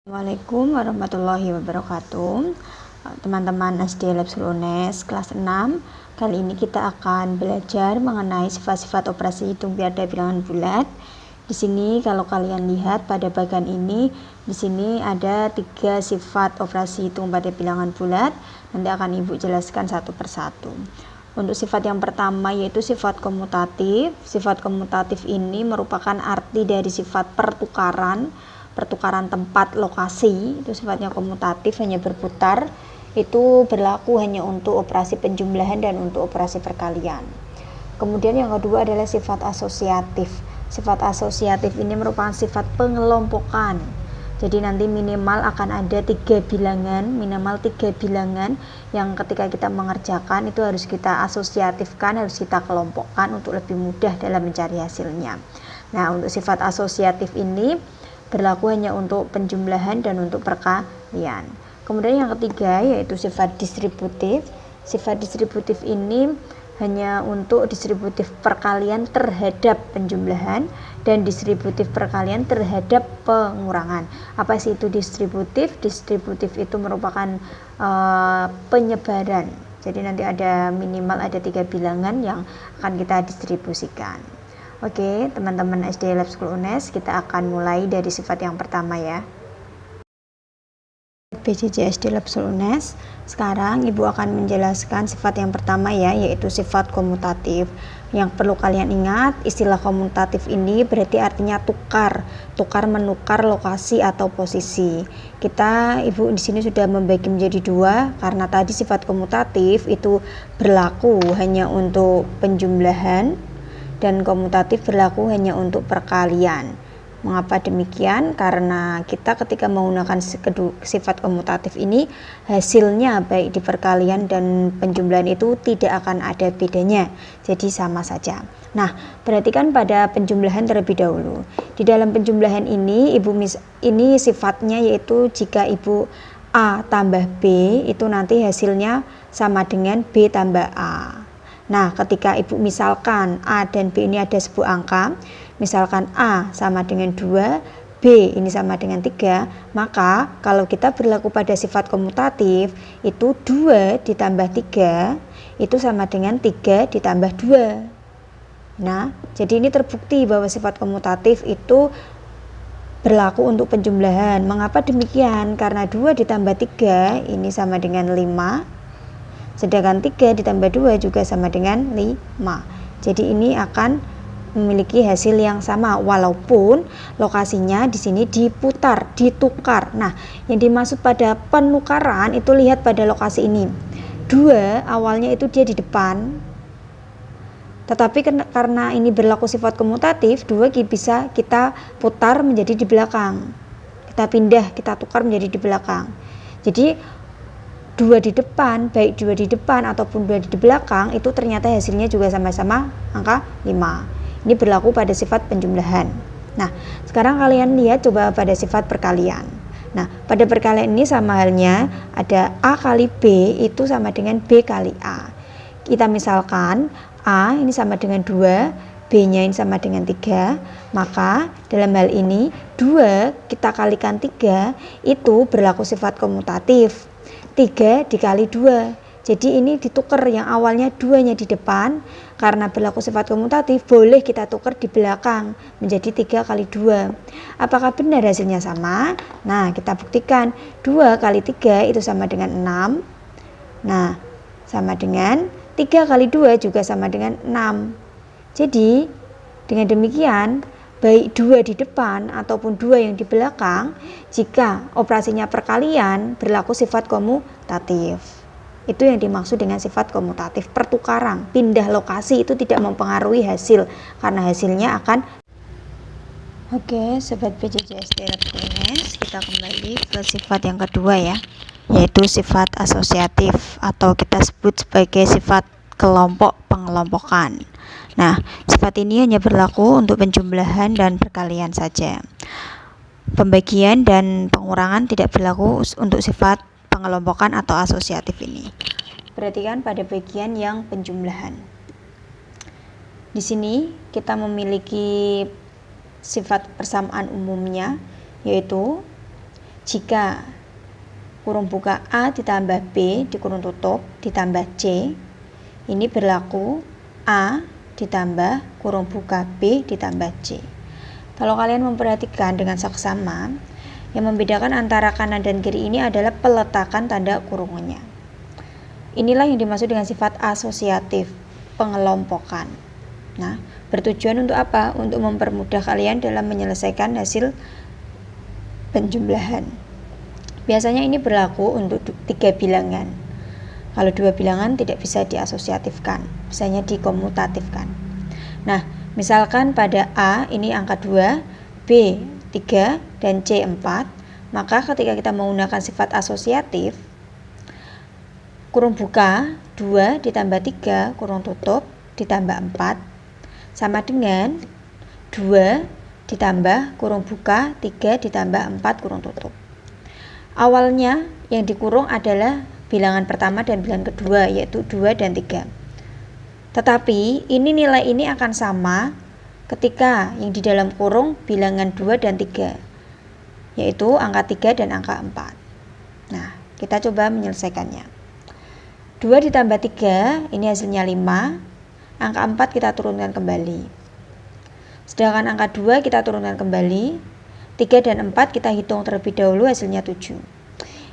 Assalamualaikum warahmatullahi wabarakatuh. Teman-teman SD Lab Selunes kelas 6. Kali ini kita akan belajar mengenai sifat-sifat operasi hitung piada bilangan bulat. Di sini kalau kalian lihat pada bagian ini, di sini ada 3 sifat operasi hitung pada bilangan bulat. Nanti akan Ibu jelaskan satu persatu. Untuk sifat yang pertama yaitu sifat komutatif. Sifat komutatif ini merupakan arti dari sifat pertukaran tempat lokasi. Itu sifatnya komutatif, hanya berputar. Itu berlaku hanya untuk operasi penjumlahan dan untuk operasi perkalian. Kemudian yang kedua adalah sifat asosiatif. Sifat asosiatif ini merupakan sifat pengelompokan. Jadi nanti minimal akan ada 3 bilangan, yang ketika kita mengerjakan itu harus kita asosiatifkan, harus kita kelompokkan untuk lebih mudah dalam mencari hasilnya. Nah, untuk sifat asosiatif ini berlaku hanya untuk penjumlahan dan untuk perkalian. Kemudian yang ketiga yaitu sifat distributif. Sifat distributif ini hanya untuk distributif perkalian terhadap penjumlahan dan distributif perkalian terhadap pengurangan. Apa sih itu distributif? Distributif itu merupakan penyebaran. Jadi nanti ada minimal ada 3 bilangan yang akan kita distribusikan. Oke, teman-teman SD Lab School UNES, kita akan mulai dari sifat yang pertama ya. PJJ SD Lab School UNES. Sekarang Ibu akan menjelaskan sifat yang pertama ya, yaitu sifat komutatif. Yang perlu kalian ingat, istilah komutatif ini berarti artinya tukar menukar lokasi atau posisi. Ibu di sini sudah membagi menjadi 2 karena tadi sifat komutatif itu berlaku hanya untuk penjumlahan dan komutatif berlaku hanya untuk perkalian. Mengapa demikian? Karena kita ketika menggunakan sifat komutatif ini, hasilnya baik di perkalian dan penjumlahan itu tidak akan ada bedanya, jadi sama saja. Nah, perhatikan pada penjumlahan terlebih dahulu. Di dalam penjumlahan ini, ini sifatnya yaitu jika Ibu A tambah B, itu nanti hasilnya sama dengan B tambah A. Nah, ketika Ibu misalkan A dan B ini ada sebuah angka, misalkan A sama dengan 2, B ini sama dengan 3, maka kalau kita berlaku pada sifat komutatif, itu 2 ditambah 3, itu sama dengan 3 ditambah 2. Nah, jadi ini terbukti bahwa sifat komutatif itu berlaku untuk penjumlahan. Mengapa demikian? Karena 2 ditambah 3 ini sama dengan 5. Sedangkan 3 ditambah 2 juga sama dengan 5. Jadi ini akan memiliki hasil yang sama walaupun lokasinya di sini ditukar. Nah, yang dimaksud pada penukaran itu lihat pada lokasi ini. 2 awalnya itu dia di depan. Tetapi karena ini berlaku sifat komutatif, 2 bisa kita putar menjadi di belakang. Kita pindah, kita tukar menjadi di belakang. Jadi 2 di depan, baik 2 di depan ataupun 2 di belakang, itu ternyata hasilnya juga sama-sama angka 5. Ini berlaku pada sifat penjumlahan. Nah, sekarang kalian lihat coba pada sifat perkalian. Nah, pada perkalian ini sama halnya, ada A kali B itu sama dengan B kali A. Kita misalkan A ini sama dengan 2, B-nya ini sama dengan 3, maka dalam hal ini 2 kita kalikan 3 itu berlaku sifat komutatif. 3 dikali 2, jadi ini ditukar, yang awalnya 2-nya di depan, karena berlaku sifat komutatif boleh kita tukar di belakang menjadi 3 kali 2. Apakah benar hasilnya sama? Nah, kita buktikan 2 kali 3 itu sama dengan 6. Nah, sama dengan 3 kali 2 juga sama dengan 6. Jadi dengan demikian baik 2 di depan ataupun 2 yang di belakang, jika operasinya perkalian berlaku sifat komutatif. Itu yang dimaksud dengan sifat komutatif. Pertukaran, pindah lokasi itu tidak mempengaruhi hasil, karena hasilnya akan. Oke, sobat PJJ SD Lab School UNES, kita kembali ke sifat yang kedua ya, yaitu sifat asosiatif atau kita sebut sebagai sifat kelompok pengelompokan. Nah, sifat ini hanya berlaku untuk penjumlahan dan perkalian saja. Pembagian dan pengurangan tidak berlaku untuk sifat pengelompokan atau asosiatif ini. Perhatikan pada bagian yang penjumlahan. Di sini kita memiliki sifat persamaan umumnya, yaitu jika kurung buka A ditambah B dikurung tutup ditambah C, ini berlaku A ditambah kurung buka B ditambah C. Kalau kalian memperhatikan dengan saksama, yang membedakan antara kanan dan kiri ini adalah peletakan tanda kurungnya. Inilah yang dimaksud dengan sifat asosiatif, pengelompokan. Nah, bertujuan untuk apa? Untuk mempermudah kalian dalam menyelesaikan hasil penjumlahan. Biasanya ini berlaku untuk 3 bilangan. Kalau 2 bilangan tidak bisa diasosiatifkan, bisanya dikomutatifkan. Nah, misalkan pada A ini angka 2, B 3, dan C 4, maka ketika kita menggunakan sifat asosiatif, kurung buka 2 ditambah 3 kurung tutup ditambah 4 sama dengan 2 ditambah kurung buka 3 ditambah 4 kurung tutup. Awalnya yang dikurung adalah bilangan pertama dan bilangan kedua, yaitu 2 dan 3. Tetapi ini nilai ini akan sama ketika yang di dalam kurung bilangan 2 dan 3, yaitu angka 3 dan angka 4. Nah, kita coba menyelesaikannya. 2 ditambah 3, ini hasilnya 5. Angka 4 kita turunkan kembali. Sedangkan angka 2 kita turunkan kembali. 3 dan 4 kita hitung terlebih dahulu, hasilnya 7.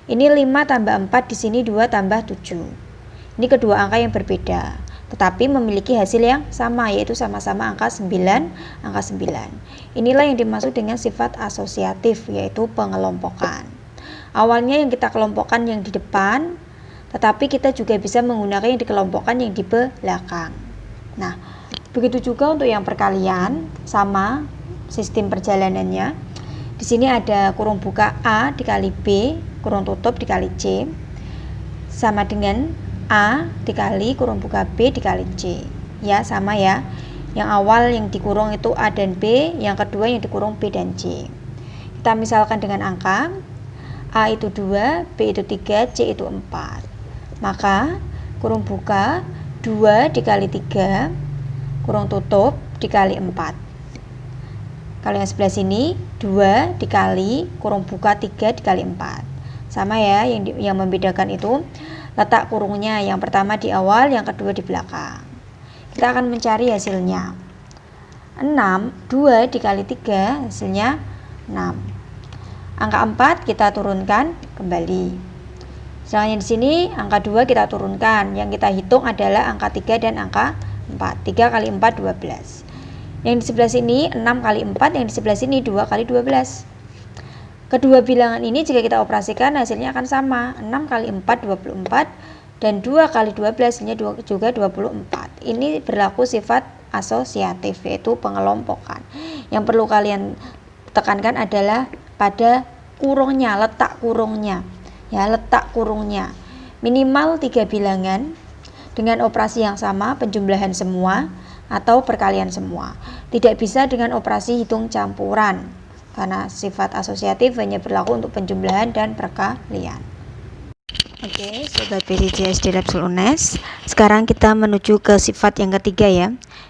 Ini 5 tambah 4, di sini 2 tambah 7. Ini kedua angka yang berbeda, tetapi memiliki hasil yang sama, yaitu sama-sama angka 9, angka 9. Inilah yang dimaksud dengan sifat asosiatif, yaitu pengelompokan. Awalnya yang kita kelompokkan yang di depan, tetapi kita juga bisa menggunakan yang dikelompokkan yang di belakang. Nah, begitu juga untuk yang perkalian, sama sistem perjalanannya. Di sini ada kurung buka A dikali B, kurung tutup dikali C, sama dengan A dikali kurung buka B dikali C. Ya, sama ya. Yang awal yang dikurung itu A dan B, yang kedua yang dikurung B dan C. Kita misalkan dengan angka A itu 2, B itu 3, C itu 4. Maka kurung buka 2 dikali 3 kurung tutup dikali 4. Kalau yang sebelah sini 2 dikali kurung buka 3 dikali 4. Sama ya, yang membedakan itu letak kurungnya, yang pertama di awal, yang kedua di belakang. Kita akan mencari hasilnya. 6, 2 dikali 3 hasilnya 6. Angka 4 kita turunkan kembali. Sedangkan di sini angka 2 kita turunkan, yang kita hitung adalah angka 3 dan angka 4. 3 kali 4 12. Yang di sebelah sini 6 kali 4, yang di sebelah sini 2 kali 12. Kedua bilangan ini jika kita operasikan hasilnya akan sama. 6 kali 4 24, dan 2 kali 12 hasilnya juga 24. Ini berlaku sifat asosiatif, yaitu pengelompokan. Yang perlu kalian tekankan adalah pada kurungnya, letak kurungnya. Ya, letak kurungnya. Minimal 3 bilangan dengan operasi yang sama, penjumlahan semua atau perkalian semua. Tidak bisa dengan operasi hitung campuran, karena sifat asosiatif hanya berlaku untuk penjumlahan dan perkalian. Oke, Sobat PJJ SD Lab UNES. Sekarang kita menuju ke sifat yang ketiga ya,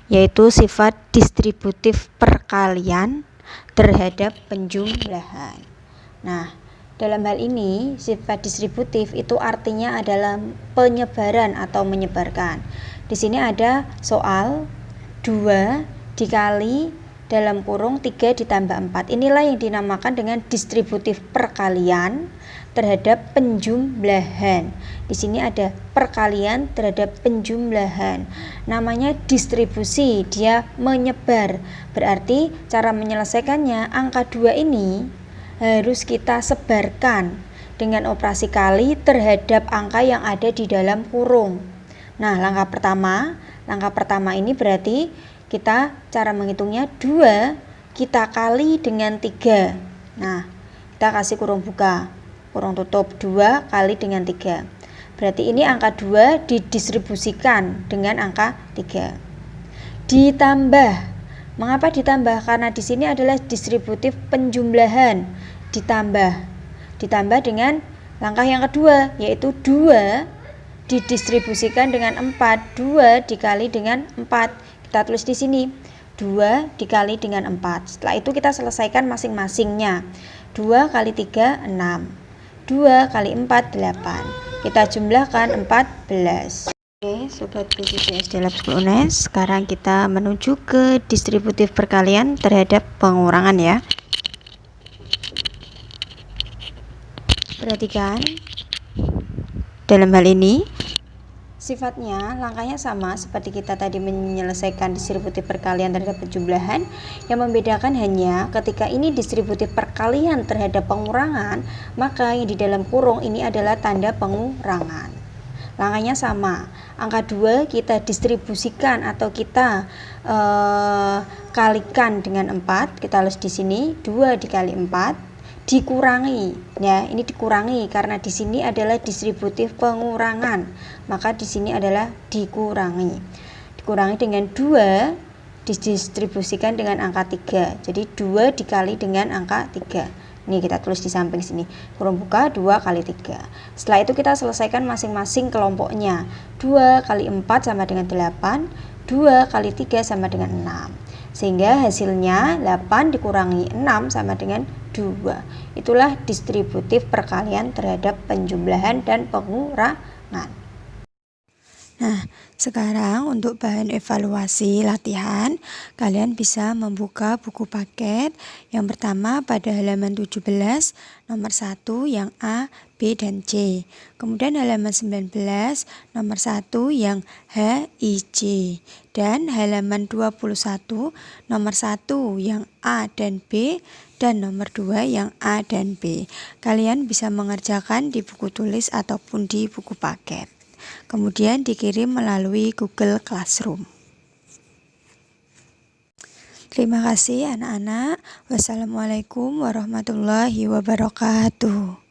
yaitu sifat distributif perkalian terhadap penjumlahan. Nah, dalam hal ini sifat distributif itu artinya adalah penyebaran atau menyebarkan. Di sini ada soal 2 dikali dalam kurung 3 ditambah 4. Inilah yang dinamakan dengan distributif perkalian terhadap penjumlahan. Di sini ada perkalian terhadap penjumlahan. Namanya distribusi, dia menyebar. Berarti cara menyelesaikannya, angka 2 ini harus kita sebarkan dengan operasi kali terhadap angka yang ada di dalam kurung. Nah, langkah pertama ini berarti kita cara menghitungnya 2 kita kali dengan 3. Nah, kita kasih kurung buka, kurung tutup 2 kali dengan 3. Berarti ini angka 2 didistribusikan dengan angka 3. Ditambah. Mengapa ditambah? Karena di sini adalah distributif penjumlahan. Ditambah dengan langkah yang kedua, yaitu 2 didistribusikan dengan 4. 2 dikali dengan 4. Kita tulis di sini 2 dikali dengan 4. Setelah itu kita selesaikan masing-masingnya. 2 kali 3, 6. 2 kali 4, 8. Kita jumlahkan 14. Oke, Sobat BCC SD Lab 10 UNES. Sekarang kita menuju ke distributif perkalian terhadap pengurangan ya. Perhatikan, dalam hal ini sifatnya langkahnya sama seperti kita tadi menyelesaikan distributif perkalian terhadap penjumlahan. Yang membedakan hanya ketika ini distributif perkalian terhadap pengurangan, maka yang di dalam kurung ini adalah tanda pengurangan. Langkahnya sama. Angka 2 kita distribusikan atau kita kalikan dengan 4. Kita tulis di sini 2 dikali 4 dikurangi ya, ini dikurangi karena di sini adalah distributif pengurangan, maka di sini adalah dikurangi dengan 2 didistribusikan dengan angka 3, jadi 2 dikali dengan angka 3. Ini kita tulis di samping sini, kurung buka 2 kali 3. Setelah itu kita selesaikan masing-masing kelompoknya. 2 kali 4 sama dengan 8, 2 kali 3 sama dengan 6. Sehingga hasilnya 8 dikurangi 6 sama dengan 2. Itulah distributif perkalian terhadap penjumlahan dan pengurangan. Nah, sekarang untuk bahan evaluasi latihan, kalian bisa membuka buku paket. Yang pertama pada halaman 17, nomor 1 yang A, B, dan C. Kemudian halaman 19, nomor 1 yang H, I, J. Dan halaman 21, nomor 1 yang A dan B, dan nomor 2 yang A dan B. Kalian bisa mengerjakan di buku tulis ataupun di buku paket. Kemudian dikirim melalui Google Classroom. Terima kasih anak-anak. Wassalamualaikum warahmatullahi wabarakatuh.